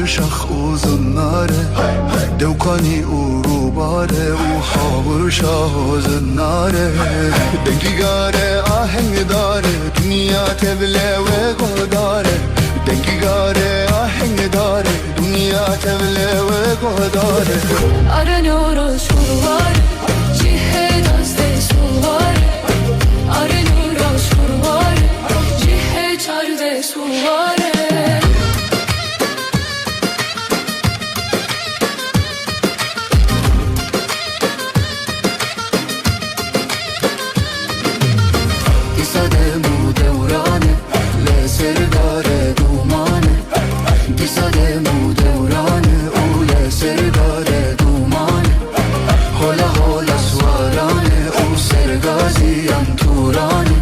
شخ uzunları Devkani urubare Uhavur şah zınare Dengi gare aheng dare Dünya tevle ve godare Dengi gare aheng dare Dünya tevle ve godare Aranıyoruz şurvar Cihedazde suvar Aranıyoruz şurvar Cihedazde suvar Disademu devrane Le serdare dumane Disademu devrane O le serdare dumane Hola hola svarane O sergaziyan turane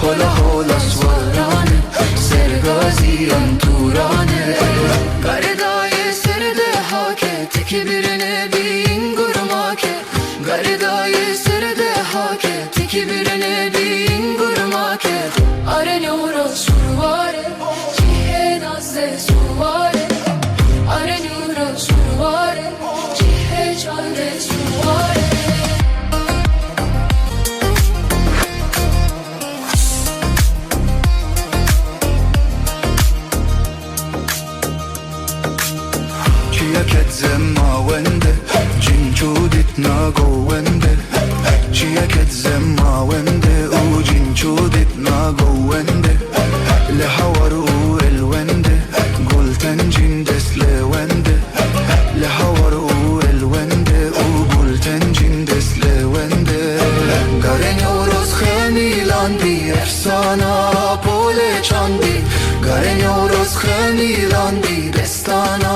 Hola hola svarane Sergaziyan turane Garidaye serde hake Teki birine bin gurmake Garidaye serde hake Teki birine bin gurmake Aranıyoruz şurvare Cihedazde suvare Aranıyoruz şurvare Cihedazde suvare Ciyaket zemma wende Cincudit na gowende Ciyaket zemma wende U cincudit na gowende Le hawar u elwende Gulten cindes lewende Le hawar u elwende U gulten cindes lewende Garenyoruz xemilandi Efsana pole çandi Garenyoruz xemilandi Destana